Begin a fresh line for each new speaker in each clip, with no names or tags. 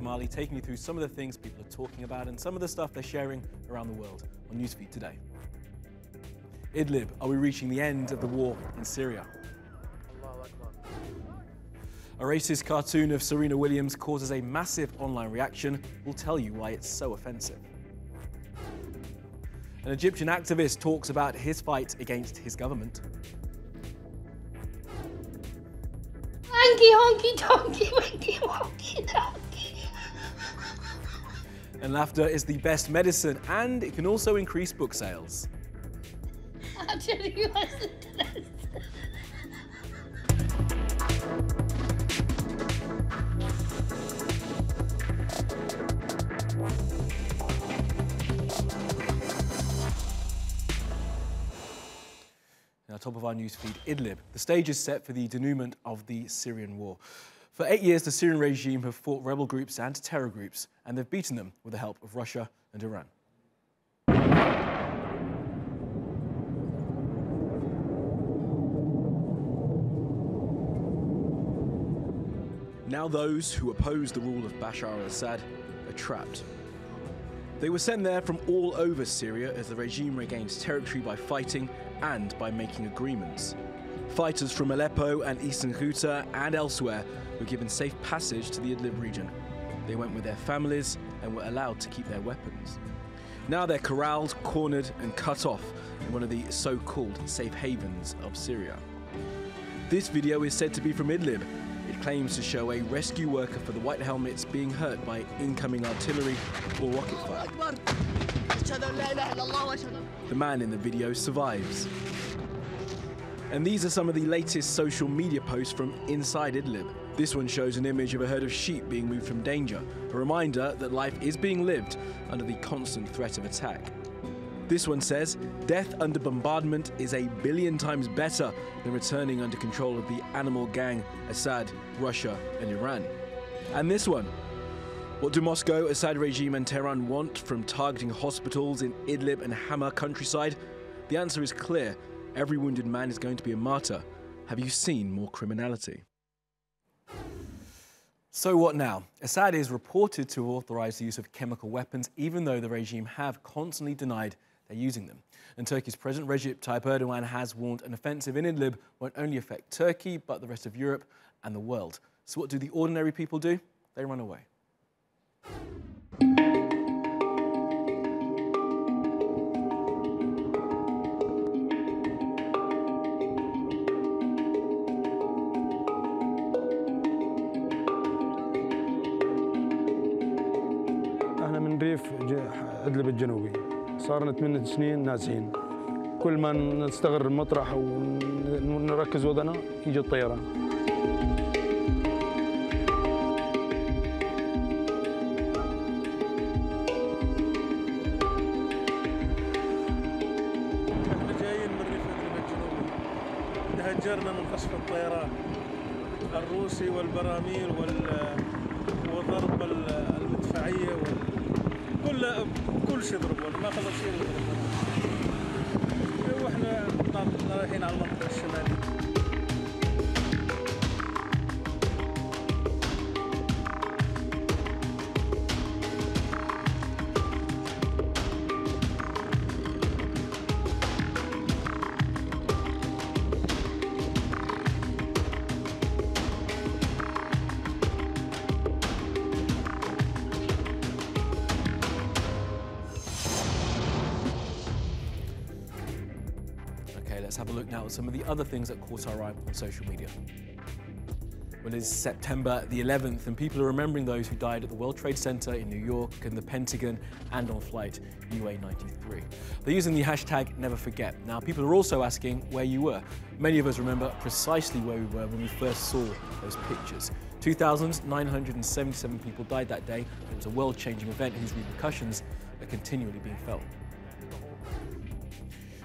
Mali, taking you through some of the things people are talking about and some of the stuff they're sharing around the world on NewsFeed today. Idlib, are we reaching the end of the war in Syria? A racist cartoon of Serena Williams causes a massive online reaction. We'll tell you why it's so offensive. An Egyptian activist talks about his fight against his government.
Honky, honky, donkey, winky, wonky, donkey.
And laughter is the best medicine, and it can also increase book sales.
I'll tell you what's interesting.
Now, top of our newsfeed, Idlib. The stage is set for the denouement of the Syrian war. For 8 years, the Syrian regime have fought rebel groups and terror groups, and they've beaten them with the help of Russia and Iran. Now those who oppose the rule of Bashar al-Assad are trapped. They were sent there from all over Syria as the regime regains territory by fighting and by making agreements. Fighters from Aleppo and eastern Ghouta and elsewhere were given safe passage to the Idlib region. They went with their families and were allowed to keep their weapons. Now they're corralled, cornered and cut off in one of the so-called safe havens of Syria. This video is said to be from Idlib. It claims to show a rescue worker for the White Helmets being hurt by incoming artillery or rocket fire. The man in the video survives. And these are some of the latest social media posts from inside Idlib. This one shows an image of a herd of sheep being moved from danger, a reminder that life is being lived under the constant threat of attack. This one says, death under bombardment is 1 billion times better than returning under control of the animal gang Assad, Russia and Iran. And this one, what do Moscow, Assad regime and Tehran want from targeting hospitals in Idlib and Hama countryside? The answer is clear. Every wounded man is going to be a martyr. Have you seen more criminality? So what now? Assad is reported to have authorized the use of chemical weapons, even though the regime have constantly denied they're using them. And Turkey's President Recep Tayyip Erdogan has warned an offensive in Idlib won't only affect Turkey, but the rest of Europe and the world. So what do the ordinary people do? They run away.
احنا من ريف إدلب الجنوبي صار لنا 8 سنين نازحين كل ما نستقر المطرح ونركز وضعنا يجي الطيران
احنا جايين من ريف إدلب الجنوبي تهجرنا من قصف الطيران الروسي والبراميل وضرب المدفعية كل شيء ضربوا ما خلص شيء واحنا رايحين على المنطقة الشمالية.
Let's have a look now at some of the other things that caught our eye on social media. Well, it's September the 11th, and people are remembering those who died at the World Trade Center in New York and the Pentagon and on flight UA93. They're using the hashtag #NeverForget. Now, people are also asking where you were. Many of us remember precisely where we were when we first saw those pictures. 2,977 people died that day. It was a world-changing event whose repercussions are continually being felt.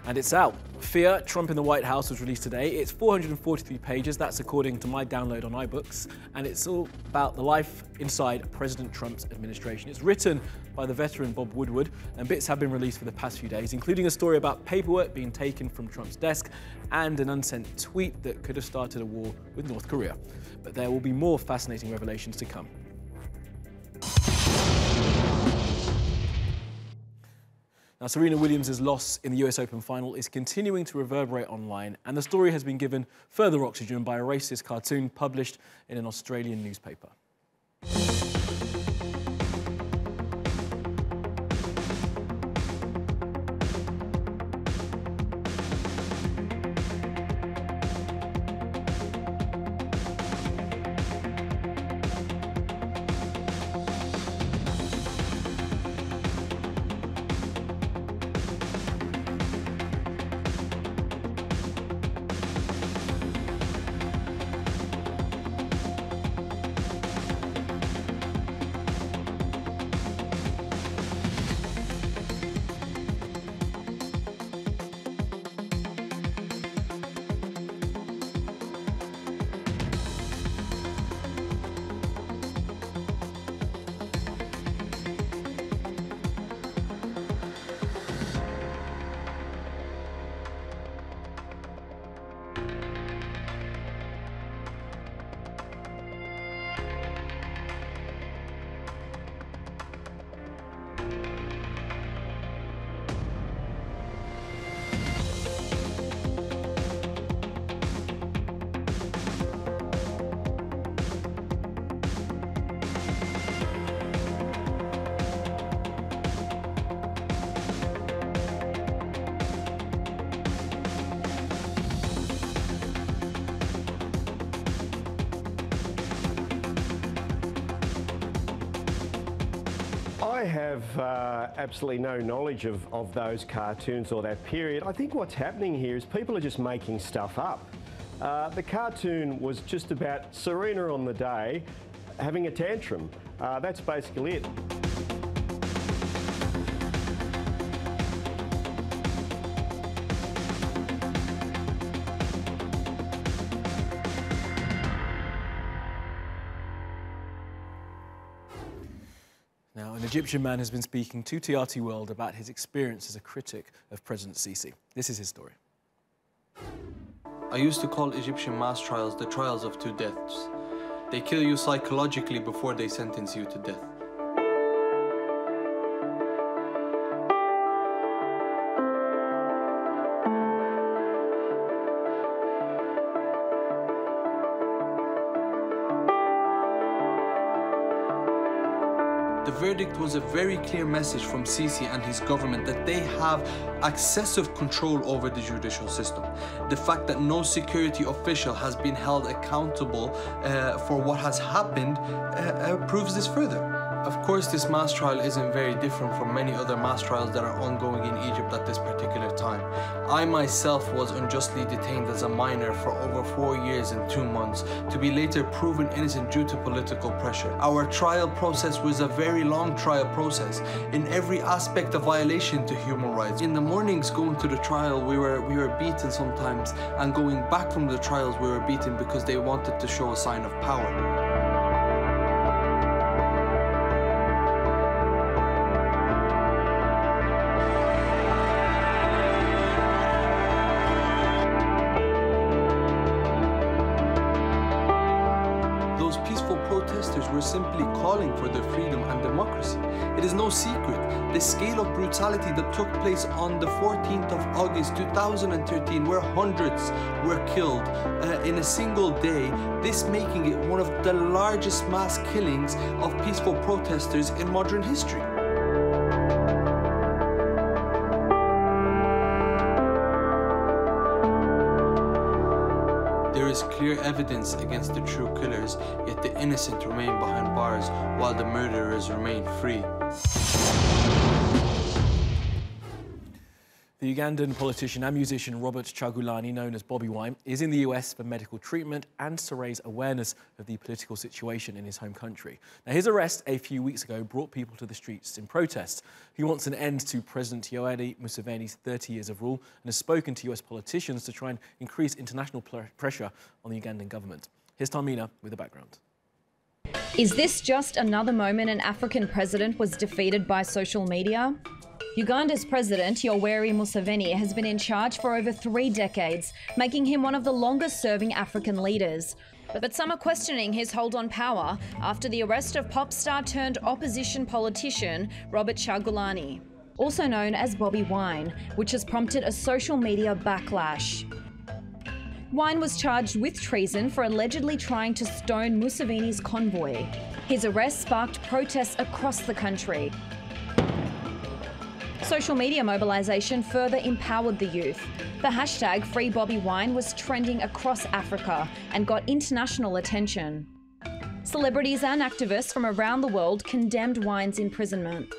And it's out. Fear, Trump in the White House was released today. It's 443 pages, that's according to my download on iBooks, and it's all about the life inside President Trump's administration. It's written by the veteran Bob Woodward, and bits have been released for the past few days, including a story about paperwork being taken from Trump's desk and an unsent tweet that could have started a war with North Korea. But there will be more fascinating revelations to come. Now, Serena Williams' loss in the US Open final is continuing to reverberate online, and the story has been given further oxygen by a racist cartoon published in an Australian newspaper.
I have absolutely no knowledge of those cartoons or that period. I think what's happening here is people are just making stuff up. The cartoon was just about Serena on the day having a tantrum. That's basically it.
Now, an Egyptian man has been speaking to TRT World about his experience as a critic of President Sisi. This is his story.
I used to call Egyptian mass trials the trials of two deaths. They kill you psychologically before they sentence you to death. The verdict was a very clear message from Sisi and his government that they have excessive control over the judicial system. The fact that no security official has been held accountable for what has happened proves this further. Of course, this mass trial isn't very different from many other mass trials that are ongoing in Egypt at this particular time. I myself was unjustly detained as a minor for over 4 years and 2 months, to be later proven innocent due to political pressure. Our trial process was a very long trial process, in every aspect a violation to human rights. In the mornings going to the trial, we were beaten sometimes, and going back from the trials we were beaten because they wanted to show a sign of power. Were simply calling for their freedom and democracy. It is no secret the scale of brutality that took place on the 14th of August 2013, where hundreds were killed in a single day, this making it one of the largest mass killings of peaceful protesters in modern history. There is clear evidence against the true killers, yet the innocent remain behind bars while the murderers remain free.
The Ugandan politician and musician Robert Kyagulanyi, known as Bobby Wine, is in the US for medical treatment and to raise awareness of the political situation in his home country. Now, his arrest a few weeks ago brought people to the streets in protest. He wants an end to President Yoweri Museveni's 30 years of rule and has spoken to US politicians to try and increase international pressure on the Ugandan government. Here's Tamina with the background.
Is this just another moment an African president was defeated by social media? Uganda's president, Yoweri Museveni, has been in charge for over 3 decades, making him one of the longest-serving African leaders. But some are questioning his hold on power after the arrest of pop star turned opposition politician Robert Kyagulanyi. also known as Bobi Wine, which has prompted a social media backlash. Wine was charged with treason for allegedly trying to stone Museveni's convoy. His arrest sparked protests across the country. Social media mobilisation further empowered the youth. The hashtag Free Bobi Wine was trending across Africa and got international attention. Celebrities and activists from around the world condemned Wine's imprisonment.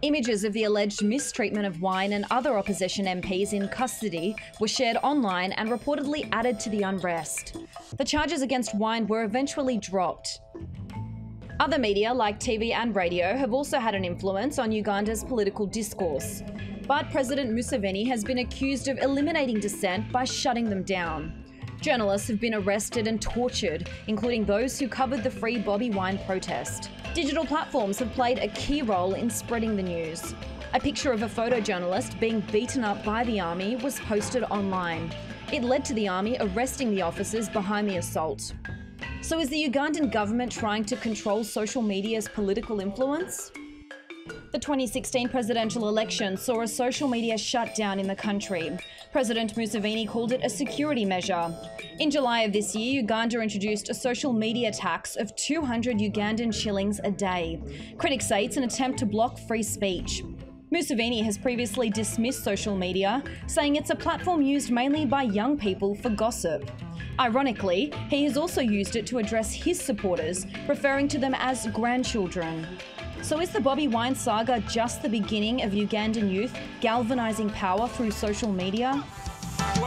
Images of the alleged mistreatment of Wine and other opposition MPs in custody were shared online and reportedly added to the unrest. The charges against Wine were eventually dropped. Other media, like TV and radio, have also had an influence on Uganda's political discourse. But President Museveni has been accused of eliminating dissent by shutting them down. Journalists have been arrested and tortured, including those who covered the Free Bobi Wine protest. Digital platforms have played a key role in spreading the news. A picture of a photojournalist being beaten up by the army was posted online. It led to the army arresting the officers behind the assault. So is the Ugandan government trying to control social media's political influence? The 2016 presidential election saw a social media shutdown in the country. President Museveni called it a security measure. In July of this year, Uganda introduced a social media tax of 200 Ugandan shillings a day. Critics say it's an attempt to block free speech. Museveni has previously dismissed social media, saying it's a platform used mainly by young people for gossip. Ironically, he has also used it to address his supporters, referring to them as grandchildren. So is the Bobi Wine saga just the beginning of Ugandan youth galvanising power through social media?
All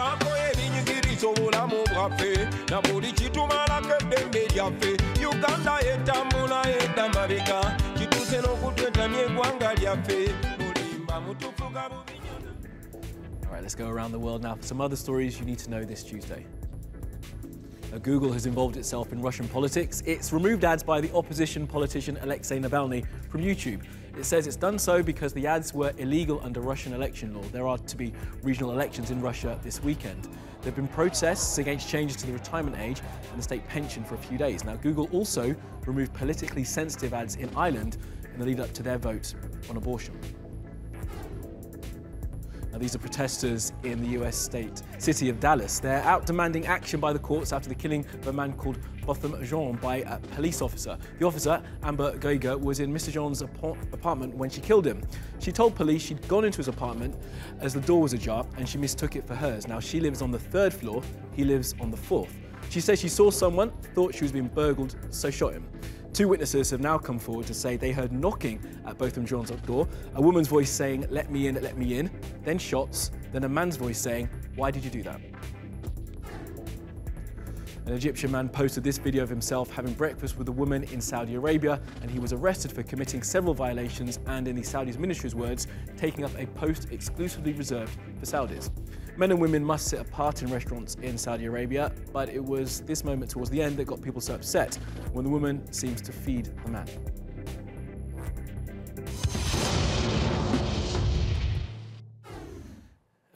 right, let's go around the world now for some other stories you need to know this Tuesday. Google has involved itself in Russian politics. It's removed ads by the opposition politician Alexei Navalny from YouTube. It says it's done so because the ads were illegal under Russian election law. There are to be regional elections in Russia this weekend. There have been protests against changes to the retirement age and the state pension for a few days. Now, Google also removed politically sensitive ads in Ireland in the lead up to their vote on abortion. Now, these are protesters in the US city of Dallas. They're out demanding action by the courts after the killing of a man called Botham Jean by a police officer. The officer, Amber Geiger, was in Mr. Jean's apartment when she killed him. She told police she'd gone into his apartment as the door was ajar and she mistook it for hers. Now, she lives on the 3rd floor, he lives on the 4th. She says she saw someone, thought she was being burgled, so shot him. 2 witnesses have now come forward to say they heard knocking at Botham Jean's door, a woman's voice saying, let me in, then shots, then a man's voice saying, why did you do that? An Egyptian man posted this video of himself having breakfast with a woman in Saudi Arabia, and he was arrested for committing several violations and, in the Saudi's ministry's words, taking up a post exclusively reserved for Saudis. Men and women must sit apart in restaurants in Saudi Arabia, but it was this moment towards the end that got people so upset when the woman seems to feed the man.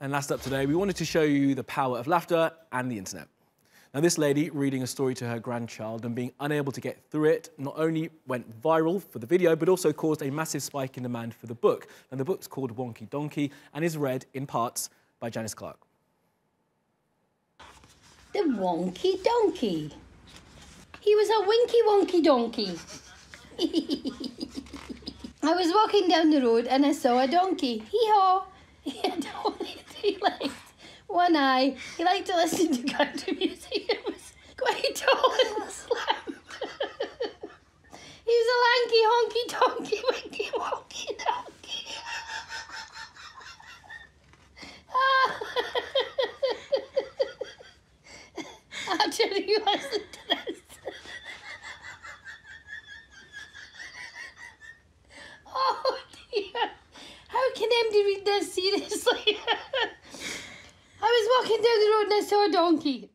And last up today, we wanted to show you the power of laughter and the internet. Now, this lady reading a story to her grandchild and being unable to get through it not only went viral for the video, but also caused a massive spike in demand for the book. And the book's called Wonky Donkey and is read in parts by Janice Clark.
The Wonky Donkey. He was a winky wonky donkey. I was walking down the road and I saw a donkey. Hee-haw. He had only 3 legs, 1 eye. He liked to listen to country music. It was quite tall and slim. He was a lanky, honky, donkey, winky, wonky donkey. After you listen to this. Oh dear. How can anybody read this seriously? I was walking down the road and I saw a donkey.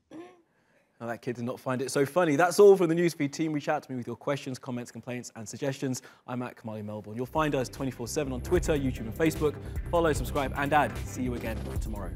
Now, that kid did not find it so funny. That's all from the NewsFeed team. Reach out to me with your questions, comments, complaints and suggestions. I'm at Kamali Melbourne. You'll find us 24/7 on Twitter, YouTube and Facebook. Follow, subscribe and add. See you again tomorrow.